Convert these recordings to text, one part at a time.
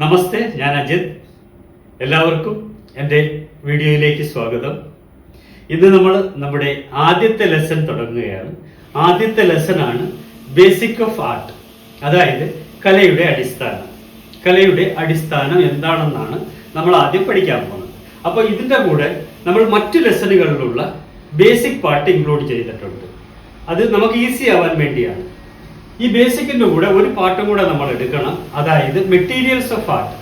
നമസ്തേ, ഞാൻ അജിത്. എല്ലാവർക്കും എൻ്റെ വീഡിയോയിലേക്ക് സ്വാഗതം. ഇന്ന് നമ്മൾ നമ്മുടെ ആദ്യത്തെ ലെസൺ തുടങ്ങുകയാണ്. ആദ്യത്തെ ലെസണാണ് ബേസിക് ഓഫ് ആർട്ട്, അതായത് കലയുടെ അടിസ്ഥാനം. കലയുടെ അടിസ്ഥാനം എന്താണെന്നാണ് നമ്മൾ ആദ്യം പഠിക്കാൻ പോകുന്നത്. അപ്പോൾ ഇതിൻ്റെ കൂടെ നമ്മൾ മറ്റു ലെസണുകളിലുള്ള ബേസിക് പാർട്ട് ഇൻക്ലൂഡ് ചെയ്തിട്ടുണ്ട്. അത് നമുക്ക് ഈസി ആവാൻ വേണ്ടിയാണ്. ഈ ബേസിക്കിന്റെ കൂടെ ഒരു പാട്ടും കൂടെ നമ്മൾ എടുക്കണം, അതായത് മെറ്റീരിയൽസ് ഓഫ് ആർട്ട്.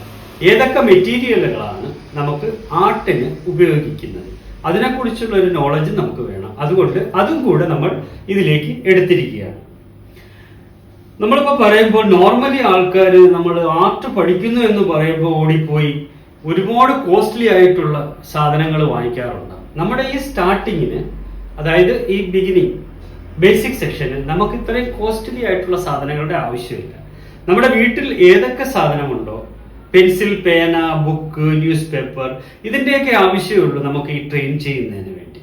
ഏതൊക്കെ മെറ്റീരിയലുകളാണ് നമുക്ക് ആർട്ടിന് ഉപയോഗിക്കുന്നത്, അതിനെക്കുറിച്ചുള്ള ഒരു നോളജ് നമുക്ക് വേണം. അതുകൊണ്ട് അതും കൂടെ നമ്മൾ ഇതിലേക്ക് എടുത്തിരിക്കുകയാണ്. നമ്മളിപ്പോൾ പറയുമ്പോൾ നോർമലി ആൾക്കാർ നമ്മൾ ആർട്ട് പഠിക്കുന്നു എന്ന് പറയുമ്പോൾ ഓടിപ്പോയി ഒരുപാട് കോസ്റ്റ്ലി ആയിട്ടുള്ള സാധനങ്ങൾ വാങ്ങിക്കാറുണ്ട്. നമ്മുടെ ഈ സ്റ്റാർട്ടിങ്ങിന്, അതായത് ഈ ബിഗിനിങ് ബേസിക് സെക്ഷന് നമുക്ക് ഇത്രയും കോസ്റ്റ്ലി ആയിട്ടുള്ള സാധനങ്ങളുടെ ആവശ്യമില്ല. നമ്മുടെ വീട്ടിൽ ഏതൊക്കെ സാധനമുണ്ടോ, പെൻസിൽ, പേന, ബുക്ക്, ന്യൂസ് പേപ്പർ, ഇതിൻ്റെയൊക്കെ ആവശ്യമുള്ളൂ നമുക്ക് ഈ ട്രെയിൻ ചെയ്യുന്നതിന് വേണ്ടി.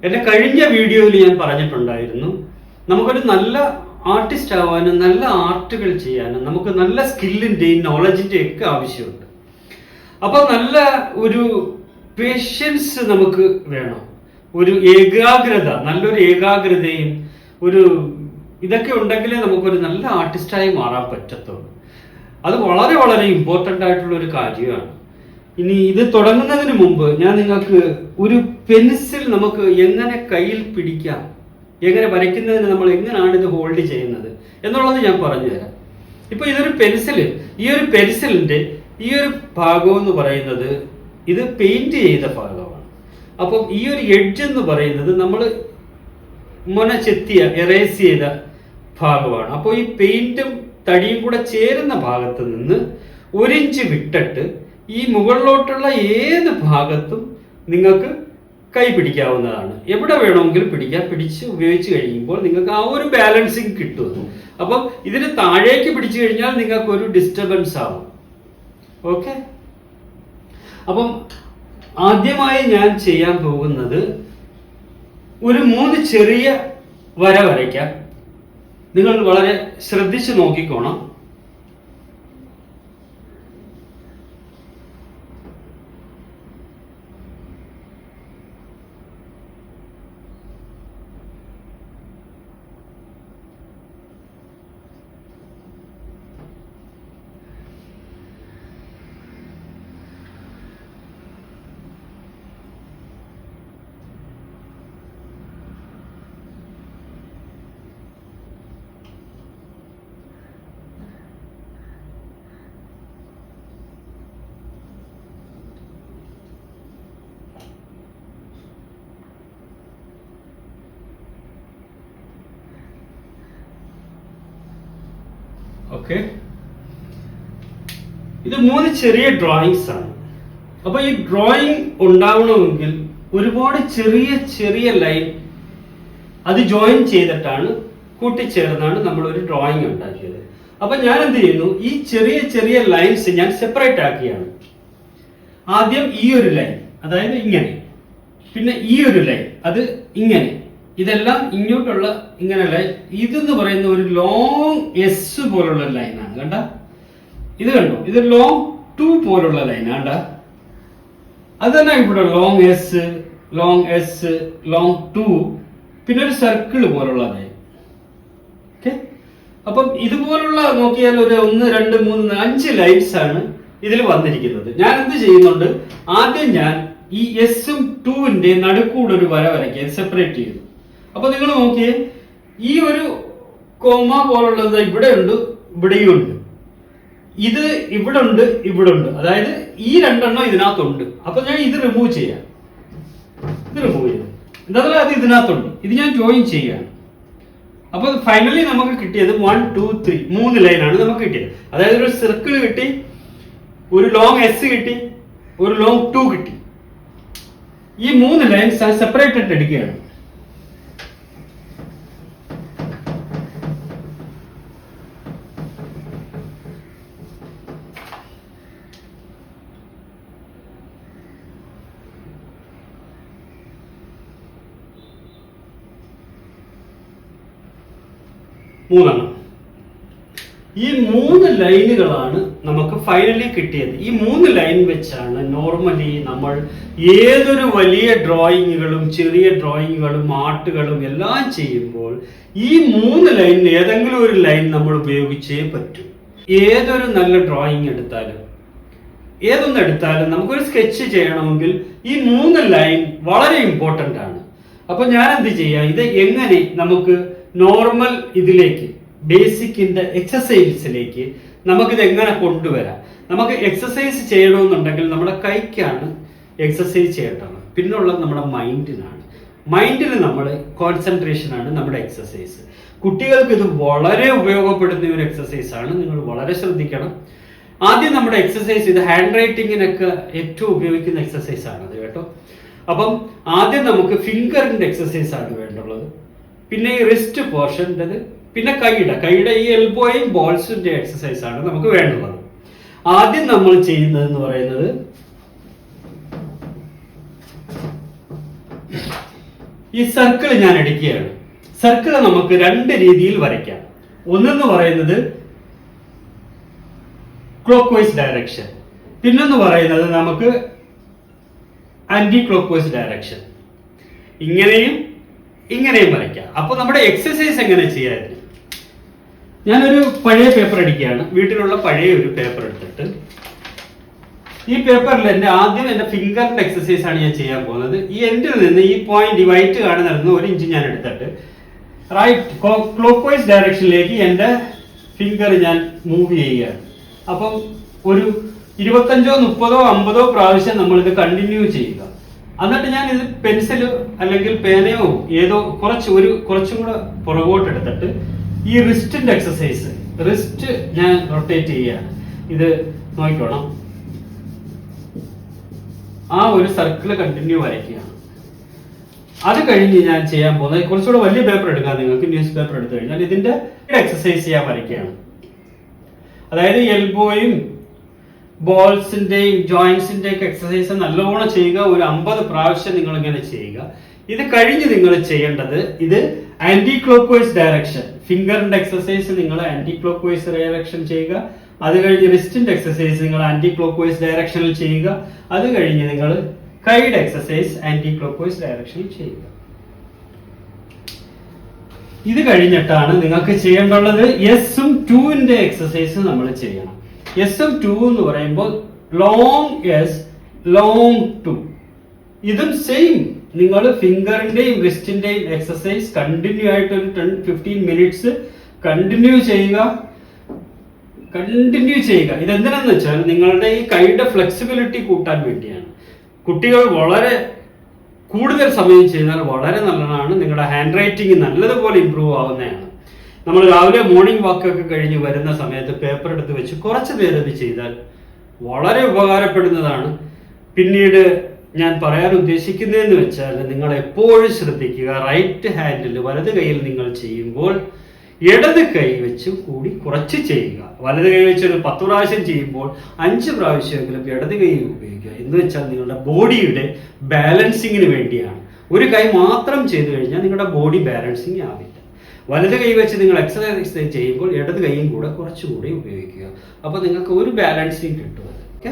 എൻ്റെ കഴിഞ്ഞ വീഡിയോയിൽ ഞാൻ പറഞ്ഞിട്ടുണ്ടായിരുന്നു, നമുക്കൊരു നല്ല ആർട്ടിസ്റ്റ് ആവാനും നല്ല ആർട്ടുകൾ ചെയ്യാനും നമുക്ക് നല്ല സ്കില്ലിൻ്റെയും നോളജിൻ്റെയും ഒക്കെ ആവശ്യമുണ്ട്. അപ്പോൾ നല്ല ഒരു പേഷ്യൻസ് നമുക്ക് വേണം, ഒരു ഏകാഗ്രത, നല്ലൊരു ഏകാഗ്രതയും ഒരു ഇതൊക്കെ ഉണ്ടെങ്കിലേ നമുക്കൊരു നല്ല ആർട്ടിസ്റ്റായി മാറാൻ പറ്റത്തുള്ളൂ. അത് വളരെ വളരെ ഇമ്പോർട്ടൻ്റ് ആയിട്ടുള്ള ഒരു കാര്യമാണ്. ഇനി ഇത് തുടങ്ങുന്നതിന് മുമ്പ് ഞാൻ നിങ്ങൾക്ക് ഒരു പെൻസിൽ നമുക്ക് എങ്ങനെ കയ്യിൽ പിടിക്കാം, എങ്ങനെ വരയ്ക്കുന്നതിന് നമ്മൾ എങ്ങനെയാണ് ഇത് ഹോൾഡ് ചെയ്യുന്നത് എന്നുള്ളത് ഞാൻ പറഞ്ഞു തരാം. ഇപ്പൊ ഇതൊരു പെൻസില്, ഈ ഒരു പെൻസിലിന്റെ ഈ ഒരു ഭാഗം എന്ന് പറയുന്നത് ഇത് പെയിന്റ് ചെയ്ത ഭാഗമാണ്. അപ്പം ഈ ഒരു എഡ്ജ് എന്ന് പറയുന്നത് നമ്മൾ എറേസ് ചെയ്ത ഭാഗമാണ്. അപ്പോൾ ഈ പെയിന്റും തടിയും കൂടെ ചേരുന്ന ഭാഗത്ത് നിന്ന് 1 ഇഞ്ച് വിട്ടിട്ട് ഈ മുകളിലോട്ടുള്ള ഏത് ഭാഗത്തും നിങ്ങൾക്ക് കൈ പിടിക്കാവുന്നതാണ്. എവിടെ വേണമെങ്കിലും പിടിക്കാം. പിടിച്ച് ഉപയോഗിച്ച് കഴിയുമ്പോൾ നിങ്ങൾക്ക് ആ ഒരു ബാലൻസിങ് കിട്ടും. അപ്പം ഇതിന് താഴേക്ക് പിടിച്ചു കഴിഞ്ഞാൽ നിങ്ങൾക്ക് ഒരു ഡിസ്റ്റർബൻസ് ആവും. ഓക്കെ, അപ്പം ആദ്യമായി ഞാൻ ചെയ്യാൻ പോകുന്നത് ഒരു 3 ചെറിയ വര വരയ്ക്കാം. നിങ്ങൾ വളരെ ശ്രദ്ധിച്ചു നോക്കിക്കോണം. ഓക്കെ, ഇത് 3 ചെറിയ ഡ്രോയിങ്സ് ആണ്. അപ്പൊ ഈ ഡ്രോയിങ് ഉണ്ടാവണമെങ്കിൽ ഒരുപാട് ചെറിയ ചെറിയ ലൈൻ അത് ജോയിൻ ചെയ്തിട്ടാണ്, കൂട്ടിച്ചേർന്നാണ് നമ്മൾ ഒരു ഡ്രോയിങ് ഉണ്ടാക്കിയത്. അപ്പൊ ഞാൻ എന്ത് ചെയ്യുന്നു, ഈ ചെറിയ ചെറിയ ലൈൻസ് ഞാൻ സെപ്പറേറ്റ് ആക്കിയാണ്. ആദ്യം ഈ ഒരു ലൈൻ, അതായത് ഇങ്ങനെ, പിന്നെ ഈ ഒരു ലൈൻ അത് ഇങ്ങനെ, ഇതെല്ലാം ഇങ്ങോട്ടുള്ള ഇങ്ങനെ ലൈൻ. ഇതെന്ന് പറയുന്ന ഒരു ലോങ് എസ് പോലുള്ള ലൈനാണ്. കണ്ട, ഇത് കണ്ടോ, ഇത് ലോങ് 2 പോലുള്ള ലൈനാണ്. അത് തന്നെ ഇവിടെ long S, long S, long 2, പിന്നെ ഒരു സർക്കിൾ പോലുള്ള ലൈൻ. ഓക്കെ, അപ്പം ഇതുപോലുള്ള നോക്കിയാൽ ഒരു 1, 2, 3, 5 ലൈൻസ് ആണ് ഇതിൽ വന്നിരിക്കുന്നത്. ഞാൻ എന്ത് ചെയ്യുന്നുണ്ട്, ആദ്യം ഞാൻ ഈ എസും 2-ന്റെ നടുക്കൂടെ ഒരു വര വരയ്ക്കുക, സെപ്പറേറ്റ് ചെയ്തു. അപ്പൊ നിങ്ങൾ നോക്കിയേ, ഈ ഒരു കോമ പോലുള്ളത് ഇവിടെ ഉണ്ട്, ഇവിടെയും ഉണ്ട്. ഇത് ഇവിടെ ഉണ്ട്, ഇവിടെ ഉണ്ട്. അതായത് ഈ 2 എണ്ണം ഇതിനകത്തുണ്ട്. അപ്പൊ ഞാൻ ഇത് റിമൂവ് ചെയ്യാം. ഇത് റിമൂവ് ചെയ്തു. എന്താ അത് ഇതിനകത്തുണ്ട്, ഇത് ഞാൻ ജോയിൻ ചെയ്യാണ്. അപ്പൊ ഫൈനലി നമുക്ക് കിട്ടിയത് 1, 2, 3 3 ലൈനാണ് നമുക്ക് കിട്ടിയത്. അതായത് ഒരു സർക്കിൾ കിട്ടി, ഒരു ലോങ് എസ് കിട്ടി, ഒരു ലോങ് 2 കിട്ടി. ഈ 3 ലൈൻസ് സെപ്പറേറ്റ് ആയിട്ട് എടുക്കുകയാണ്. മൂന്നെണ്ണം. ഈ 3 ലൈനുകളാണ് നമുക്ക് ഫൈനലി കിട്ടിയത്. ഈ 3 ലൈൻ വെച്ചാണ് നോർമലി നമ്മൾ ഏതൊരു വലിയ ഡ്രോയിങ്ങുകളും ചെറിയ ഡ്രോയിങ്ങുകളും ആർട്ടുകളും എല്ലാം ചെയ്യുമ്പോൾ ഈ 3 ലൈനിൽ ഏതെങ്കിലും ഒരു ലൈൻ നമ്മൾ ഉപയോഗിച്ചേ പറ്റൂ. ഏതൊരു നല്ല ഡ്രോയിങ് എടുത്താലും ഏതൊന്നെടുത്താലും നമുക്കൊരു സ്കെച്ച് ചെയ്യണമെങ്കിൽ ഈ 3 ലൈൻ വളരെ ഇമ്പോർട്ടൻ്റ് ആണ്. അപ്പൊ ഞാൻ എന്ത് ചെയ്യാം, ഇത് എങ്ങനെ നമുക്ക് നോർമൽ ഇതിലേക്ക് ബേസിക്കിന്റെ എക്സസൈസിലേക്ക് നമുക്കിത് എങ്ങനെ കൊണ്ടുവരാം. നമുക്ക് എക്സസൈസ് ചെയ്യണമെന്നുണ്ടെങ്കിൽ നമ്മുടെ കൈക്കാണ് എക്സസൈസ് ചെയ്യേണ്ടത്, പിന്നുള്ളത് നമ്മുടെ മൈൻഡിനാണ്. മൈൻഡിൽ നമ്മൾ കോൺസെൻട്രേഷൻ ആണ് നമ്മുടെ എക്സസൈസ്. കുട്ടികൾക്ക് ഇത് വളരെ ഉപയോഗപ്പെടുന്ന ഒരു എക്സസൈസ് ആണ്, നിങ്ങൾ വളരെ ശ്രദ്ധിക്കണം. ആദ്യം നമ്മുടെ എക്സസൈസ് ഇത് ഹാൻഡ് റൈറ്റിങ്ങിനൊക്കെ ഏറ്റവും ഉപയോഗിക്കുന്ന എക്സസൈസ് ആണത് കേട്ടോ. അപ്പം ആദ്യം നമുക്ക് ഫിംഗറിന്റെ എക്സസൈസ് ആണ് വേണ്ടുള്ളത്, പിന്നെ ഈ റിസ്റ്റ് പോർഷൻ്റെത്, പിന്നെ കൈയുടെ ഈ എൽബോയും ബോൾസിന്റെ എക്സസൈസ് ആണ് നമുക്ക് വേണ്ടുള്ളത്. ആദ്യം നമ്മൾ ചെയ്യുന്നതെന്ന് പറയുന്നത് ഈ സർക്കിൾ ഞാൻ എടുക്കുകയാണ്. സർക്കിൾ നമുക്ക് 2 രീതിയിൽ വരയ്ക്കാം. ഒന്നെന്ന് പറയുന്നത് ക്ലോക്ക് വൈസ് ഡയറക്ഷൻ, പിന്നൊന്ന് പറയുന്നത് നമുക്ക് ആന്റി ക്ലോക്ക് വൈസ് ഡയറക്ഷൻ. ഇങ്ങനെയും വരയ്ക്കാം. അപ്പൊ നമ്മുടെ എക്സസൈസ് എങ്ങനെ ചെയ്യാൻ, ഞാനൊരു പഴയ പേപ്പർ അടിക്കുകയാണ്. വീട്ടിലുള്ള പഴയ ഒരു പേപ്പർ എടുത്തിട്ട് ഈ പേപ്പറിൽ ആദ്യം എന്റെ ഫിംഗറിന്റെ എക്സസൈസ് ആണ് ഞാൻ ചെയ്യാൻ പോകുന്നത്. ഈ എൻഡിൽ നിന്ന് ഈ പോയിന്റ് ഈ വൈറ്റ് കാണുന്ന 1 ഇഞ്ച് ഞാൻ എടുത്തിട്ട് റൈറ്റ് ക്ലോക്ക് വൈസ് ഡയറക്ഷനിലേക്ക് എന്റെ ഫിംഗർ ഞാൻ മൂവ് ചെയ്യുകയാണ്. അപ്പം ഒരു 25, 30, 50 പ്രാവശ്യം നമ്മൾ ഇത് കണ്ടിന്യൂ ചെയ്യുക. എന്നിട്ട് ഞാൻ ഇത് പെൻസില് അല്ലെങ്കിൽ പേനയോ ഏതോ കുറച്ചും കൂടെ പുറകോട്ട് എടുത്തിട്ട് ഈ റിസ്റ്റിന്റെ എക്സസൈസ്, റിസ്റ്റ് ഞാൻ റൊട്ടേറ്റ് ചെയ്യുകയാണ്. ഇത് നോക്കിക്കോണം, ആ ഒരു സർക്കിൾ കണ്ടിന്യൂ വരയ്ക്കുകയാണ്. അത് കഴിഞ്ഞ് ഞാൻ ചെയ്യാൻ പോകുന്നത് കുറച്ചുകൂടെ വലിയ പേപ്പർ എടുക്കാം. നിങ്ങൾക്ക് ന്യൂസ് പേപ്പർ എടുത്തു കഴിഞ്ഞാൽ ഇതിന്റെ എക്സസൈസ് ചെയ്യാൻ വരയ്ക്കുകയാണ്. അതായത് എൽബോയും ബോൾസിന്റെയും ജോയിന്റ്സിന്റെ ഒക്കെ എക്സസൈസ് നല്ലോണം ചെയ്യുക. ഒരു 50 പ്രാവശ്യം നിങ്ങൾ ഇങ്ങനെ ചെയ്യുക. ഇത് കഴിഞ്ഞ് നിങ്ങൾ ചെയ്യേണ്ടത് ഇത് ആന്റി ക്ലോക്ക് വൈസ് ഡയറക്ഷൻ, ഫിംഗറിന്റെ എക്സസൈസ് നിങ്ങൾ ആന്റി ക്ലോക്ക് വൈസ് ഡയറക്ഷൻ ചെയ്യുക. അത് കഴിഞ്ഞ് റിസ്റ്റിന്റെ എക്സസൈസ് നിങ്ങൾ ആന്റി ക്ലോക്ക് വൈസ് ഡയറക്ഷനിൽ ചെയ്യുക. അത് കഴിഞ്ഞ് നിങ്ങൾ കൈയുടെ എക്സസൈസ് ആന്റി ക്ലോക്ക് വൈസ് ഡയറക്ഷനിൽ ചെയ്യുക. ഇത് കഴിഞ്ഞിട്ടാണ് നിങ്ങൾക്ക് ചെയ്യേണ്ടുള്ളത് എസും 2ന്റെ എക്സസൈസ് നമ്മൾ ചെയ്യണം. എസും 2 എന്ന് പറയുമ്പോൾ ലോങ് എസ്, ലോങ് 2. ഇതും സെയിം, നിങ്ങൾ ഫിംഗറിന്റെയും റിസ്റ്റിന്റെയും എക്സസൈസ് കണ്ടിന്യൂ ആയിട്ട് ഒരു 10-15 മിനിറ്റ്സ് കണ്ടിന്യൂ ചെയ്യുക. ഇതെന്തിനാന്ന് വെച്ചാൽ നിങ്ങളുടെ ഈ കൈയുടെ ഫ്ലെക്സിബിലിറ്റി കൂട്ടാൻ വേണ്ടിയാണ്. കുട്ടികൾ വളരെ കൂടുതൽ സമയം ചെയ്താൽ വളരെ നല്ലതാണ്. നിങ്ങളുടെ ഹാൻഡ് റൈറ്റിംഗ് നല്ലതുപോലെ ഇമ്പ്രൂവ് ആവുന്നതാണ്. നമ്മൾ രാവിലെ മോർണിംഗ് വാക്കൊക്കെ കഴിഞ്ഞ് വരുന്ന സമയത്ത് പേപ്പർ എടുത്ത് വെച്ച് കുറച്ച് നേരം ഇത് ചെയ്താൽ വളരെ ഉപകാരപ്പെടുന്നതാണ്. പിന്നീട് ഞാൻ പറയാൻ ഉദ്ദേശിക്കുന്നതെന്ന് വെച്ചാൽ നിങ്ങൾ എപ്പോഴും ശ്രദ്ധിക്കുക, റൈറ്റ് ഹാൻഡിൽ വലത് കൈയിൽ നിങ്ങൾ ചെയ്യുമ്പോൾ ഇടത് കൈ വെച്ച് കൂടി കുറച്ച് ചെയ്യുക. വലത് കൈ വെച്ച് ഒരു 10 പ്രാവശ്യം ചെയ്യുമ്പോൾ 5 പ്രാവശ്യമെങ്കിലും ഇടത് കൈ ഉപയോഗിക്കുക. എന്ന് വെച്ചാൽ നിങ്ങളുടെ ബോഡിയുടെ ബാലൻസിങ്ങിന് വേണ്ടിയാണ്. ഒരു കൈ മാത്രം ചെയ്തു കഴിഞ്ഞാൽ നിങ്ങളുടെ ബോഡി ബാലൻസിങ് ആവില്ല. വലത് കൈ വെച്ച് നിങ്ങൾ എക്സസൈസ് ചെയ്യുമ്പോൾ ഇടത് കൈയും കൂടെ കുറച്ചുകൂടി ഉപയോഗിക്കുക. അപ്പോൾ നിങ്ങൾക്ക് ഒരു ബാലൻസിങ് കിട്ടും. ഓക്കെ,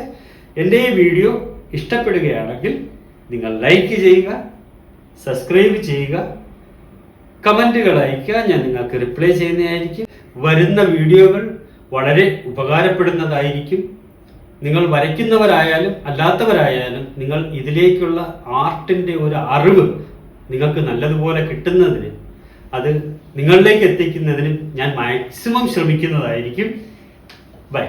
എൻ്റെ ഈ വീഡിയോ ഇഷ്ടപ്പെടുകയാണെങ്കിൽ നിങ്ങൾ ലൈക്ക് ചെയ്യുക, സബ്സ്ക്രൈബ് ചെയ്യുക, കമൻറ്റുകൾ അയക്കുക. ഞാൻ നിങ്ങൾക്ക് റിപ്ലൈ ചെയ്യുന്നതായിരിക്കും. വരുന്ന വീഡിയോകൾ വളരെ ഉപകാരപ്പെടുന്നതായിരിക്കും. നിങ്ങൾ വരയ്ക്കുന്നവരായാലും അല്ലാത്തവരായാലും നിങ്ങൾ ഇതിലേക്കുള്ള ആർട്ടിൻ്റെ ഒരു അറിവ് നിങ്ങൾക്ക് നല്ലതുപോലെ കിട്ടുന്നതിന്, അത് നിങ്ങളിലേക്ക് എത്തിക്കുന്നതിന് ഞാൻ മാക്സിമം ശ്രമിക്കുന്നതായിരിക്കും. ബൈ.